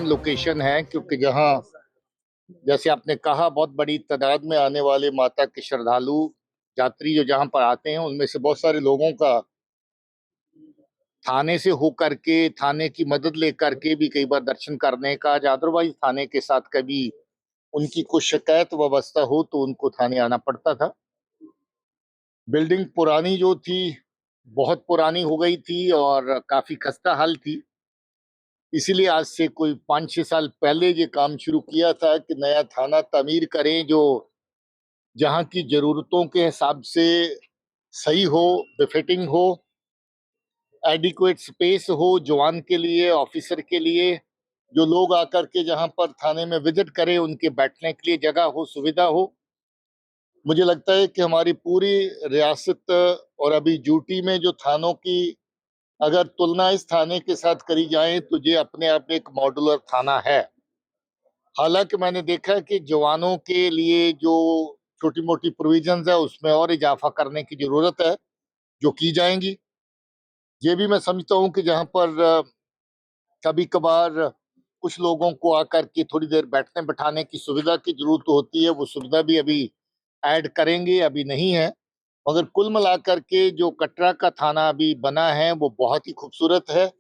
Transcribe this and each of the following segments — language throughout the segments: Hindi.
प्राइम लोकेशन है, क्योंकि जहां जैसे आपने कहा बहुत बड़ी तादाद में आने वाले माता के श्रद्धालु यात्री जो जहां पर आते हैं, उनमें से बहुत सारे लोगों का थाने से होकर के, थाने की मदद लेकर के भी कई बार दर्शन करने का, अदरवाइज थाने के साथ कभी उनकी कुछ शिकायत व्यवस्था हो तो उनको थाने आना पड़ता था। बिल्डिंग पुरानी जो थी, बहुत पुरानी हो गई थी और काफी खस्ता हाल थी। इसीलिए आज से कोई 5-6 साल पहले ये काम शुरू किया था कि नया थाना तामीर करें जो जहां की जरूरतों के हिसाब से सही हो, बिफिटिंग हो, एडिक्वेट स्पेस हो जवान के लिए, ऑफिसर के लिए, जो लोग आकर के जहां पर थाने में विजिट करें उनके बैठने के लिए जगह हो, सुविधा हो। मुझे लगता है कि हमारी पूरी रियासत और अभी यूटी में जो थानों की अगर तुलना इस थाने के साथ करी जाए तो ये अपने आप में एक मॉड्यूलर थाना है। हालांकि मैंने देखा कि जवानों के लिए जो छोटी मोटी प्रोविजंस है उसमें और इजाफा करने की जरूरत है, जो की जाएंगी। ये भी मैं समझता हूं कि जहां पर कभी कभार कुछ लोगों को आकर के थोड़ी देर बैठने बैठाने की सुविधा की जरूरत होती है, वो सुविधा भी अभी ऐड करेंगे, अभी नहीं है। मगर कुल मिलाकर के जो कटरा का थाना अभी बना है वो बहुत ही खूबसूरत है।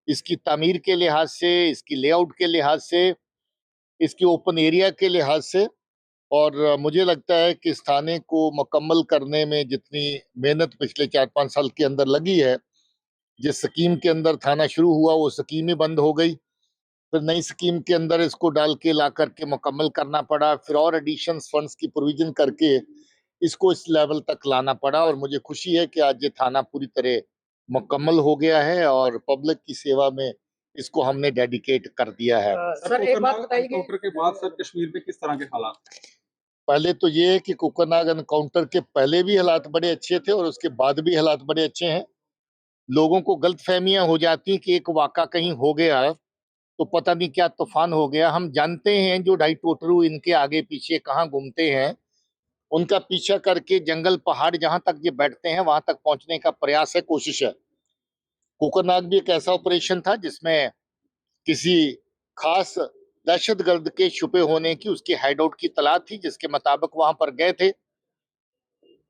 इसकी तामीर के लिहाज से, इसकी लेआउट के लिहाज से, इसकी ओपन एरिया के लिहाज से, और मुझे लगता है कि इस थाने को मुकम्मल करने में जितनी मेहनत पिछले 4-5 साल के अंदर लगी है, जिस स्कीम के अंदर थाना शुरू हुआ वो स्कीम ही बंद हो गई, फिर नई स्कीम के अंदर इसको डाल के ला करके मुकम्मल करना पड़ा, फिर और एडिशन फंड्स की प्रोविजन करके इसको इस लेवल तक लाना पड़ा। और मुझे खुशी है कि आज ये थाना पूरी तरह मुकम्मल हो गया है और पब्लिक की सेवा में इसको हमने डेडिकेट कर दिया है। सर एक बात बताइए कि के बाद सर कश्मीर में किस तरह के हालात? पहले तो ये है कि कोकरनाग एनकाउंटर के पहले भी हालात बड़े अच्छे थे और उसके बाद भी हालात बड़े अच्छे हैं। लोगों को गलतफहमियां हो जाती कि एक वाक़ा कहीं हो गया तो पता नहीं क्या तूफान हो गया। हम जानते हैं जो ढाई टोटरू इनके आगे पीछे कहाँ घूमते हैं, उनका पीछा करके जंगल पहाड़ जहां तक ये बैठते हैं वहां तक पहुंचने का प्रयास है, कोशिश है। कोकरनाग भी एक ऐसा ऑपरेशन था जिसमें किसी खास दहशतगर्द के छुपे होने की, उसके हाइडआउट की तलाश थी, जिसके मुताबिक वहां पर गए थे।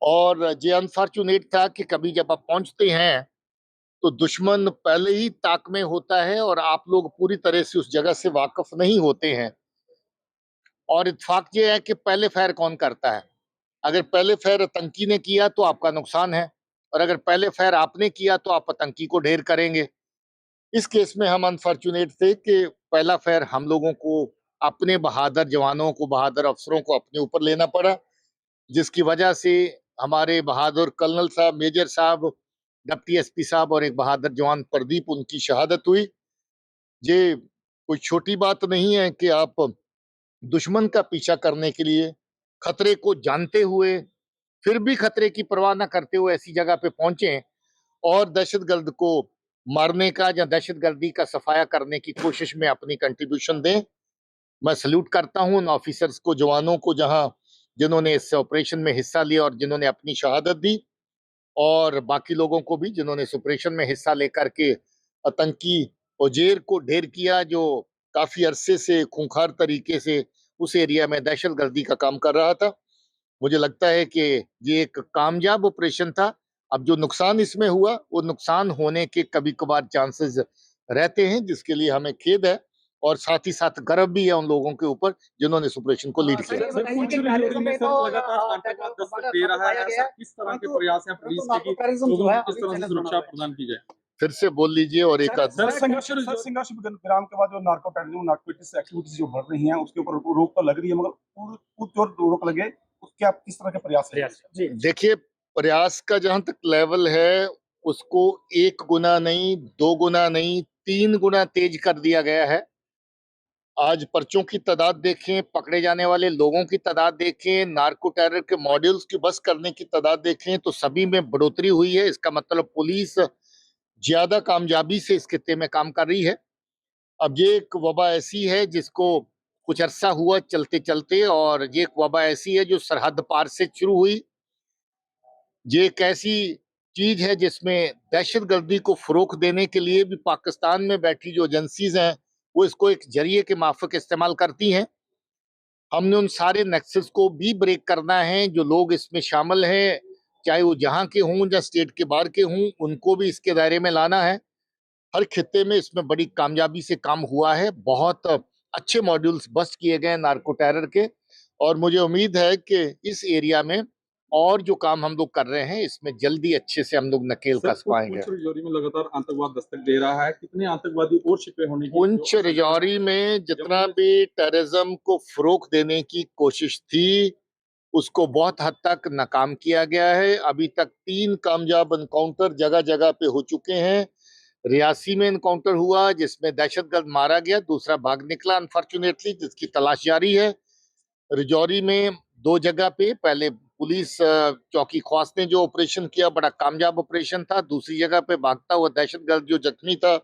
और ये अनफॉर्चुनेट था कि कभी जब आप पहुंचते हैं तो दुश्मन पहले ही ताक में होता है और आप लोग पूरी तरह से उस जगह से वाकिफ नहीं होते हैं। और इत्तेफाक ये है कि पहले फायर कौन करता है। अगर पहले फायर आतंकी ने किया तो आपका नुकसान है, और अगर पहले फायर आपने किया तो आप आतंकी को ढेर करेंगे। इस केस में हम अनफॉर्चुनेट थे कि पहला फायर हम लोगों को, अपने बहादुर जवानों को, बहादुर अफसरों को अपने ऊपर लेना पड़ा, जिसकी वजह से हमारे बहादुर कर्नल साहब, मेजर साहब, डिप्टी एसपी साहब और एक बहादुर जवान प्रदीप, उनकी शहादत हुई। ये कोई छोटी बात नहीं है कि आप दुश्मन का पीछा करने के लिए खतरे को जानते हुए, फिर भी खतरे की परवाह न करते हुए ऐसी जगह पे पहुंचे और दहशतगर्द को मारने का या दहशतगर्दी का सफाया करने की कोशिश में अपनी कंट्रीब्यूशन दें। मैं सल्यूट करता हूं उन ऑफिसर्स को, जवानों को, जहां जिन्होंने इस ऑपरेशन में हिस्सा लिया और जिन्होंने अपनी शहादत दी, और बाकी लोगों को भी जिन्होंने इस ऑपरेशन में हिस्सा लेकर के आतंकी उजेर को ढेर किया, जो काफी अरसे से खूंखार तरीके से उस एरिया में दहशतगर्दी का काम कर रहा था। मुझे लगता है कि ये एक कामयाब ऑपरेशन था। अब जो नुकसान इसमें हुआ, वो नुकसान होने के कभी कभार चांसेस रहते हैं, जिसके लिए हमें खेद है और साथ ही साथ गर्व भी है उन लोगों के ऊपर जिन्होंने इस ऑपरेशन को लीड किया। सुरक्षा प्रदान की जाए, फिर से बोल लीजिए। और एक संघर्ष विराम के बाद जो नार्को एक्टिविटीज जो बढ़ रही हैं उसके ऊपर रोक तो लग रही है, मगर जो रोक लगे उसके आप किस तरह के प्रयास है? देखिए, प्रयास का जहां तक लेवल है उसको 1 गुना नहीं, 2 गुना नहीं, 3 गुना तेज कर दिया गया है। आज पर्चों की तादाद देखें, पकड़े जाने वाले लोगों की तादाद देखें, नार्को टेरर के मॉड्यूल्स की बस करने की तादाद देखें, तो सभी में बढ़ोतरी हुई है। इसका मतलब पुलिस ज्यादा कामयाबी से इस खित्ते में काम कर रही है। अब ये एक वबा ऐसी है जिसको कुछ अरसा हुआ चलते चलते, और ये एक वबा ऐसी है जो सरहद पार से शुरू हुई। ये एक ऐसी चीज है जिसमें दहशतगर्दी को फरोग देने के लिए भी पाकिस्तान में बैठी जो एजेंसीज हैं, वो इसको एक जरिए के माफिक इस्तेमाल करती हैं। हमने उन सारे नेक्सस को भी ब्रेक करना है। जो लोग इसमें शामिल हैं, चाहे वो जहां के हों या स्टेट के बाहर के हों, उनको भी इसके दायरे में लाना है। हर खित्ते में इसमें बड़ी कामयाबी से काम हुआ है। बहुत अच्छे मॉड्यूल्स बस्ट किए गए नार्को टेरर के, और मुझे उम्मीद है कि इस एरिया में और जो काम हम लोग कर रहे हैं इसमें जल्दी अच्छे से हम लोग नकेल कस पाएंगे। पुंछ राजौरी में लगातार आतंकवाद दस्तक दे रहा है, कितने आतंकवादी और छिपे होने की पुंछ राजौरी में जितना भी टेररिज्म को फरोग देने की कोशिश थी, उसको बहुत हद तक नाकाम किया गया है। अभी तक 3 कामयाब एनकाउंटर जगह जगह पे हो चुके हैं। रियासी में एनकाउंटर हुआ जिसमें दहशतगर्द मारा गया, दूसरा भाग निकला अनफॉर्चुनेटली, जिसकी तलाश जारी है। राजौरी में 2 जगह पे पहले पुलिस चौकी ख्वास ने जो ऑपरेशन किया, बड़ा कामयाब ऑपरेशन था। दूसरी जगह पे भागता हुआ दहशतगर्द जो जख्मी था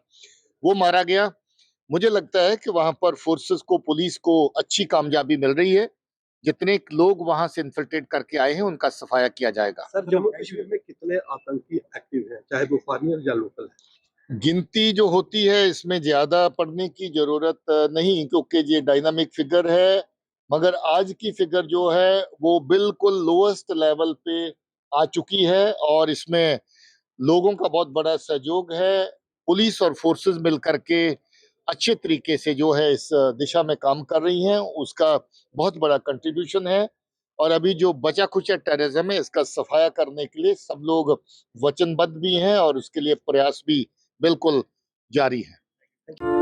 वो मारा गया। मुझे लगता है कि वहां पर फोर्सेस को, पुलिस को अच्छी कामयाबी मिल रही है। जितने लोग वहां से इन्फिल्ट्रेट करके आए हैं उनका सफाया किया जाएगा। सर, जम्मू कश्मीर में कितने आतंकी एक्टिव हैं, चाहे वो फॉरेनर या लोकल है? गिनती जो होती है इसमें ज्यादा पढ़ने की जरूरत नहीं, क्योंकि ये डायनामिक फिगर है। मगर आज की फिगर जो है वो बिल्कुल लोएस्ट लेवल पे आ चुकी है, और इसमें लोगों का बहुत बड़ा सहयोग है। पुलिस और फोर्सेस मिलकर के अच्छे तरीके से जो है इस दिशा में काम कर रही हैं, उसका बहुत बड़ा कंट्रीब्यूशन है। और अभी जो बचा खुचा टेररिज्म है इसका सफाया करने के लिए सब लोग वचनबद्ध भी हैं, और उसके लिए प्रयास भी बिल्कुल जारी है।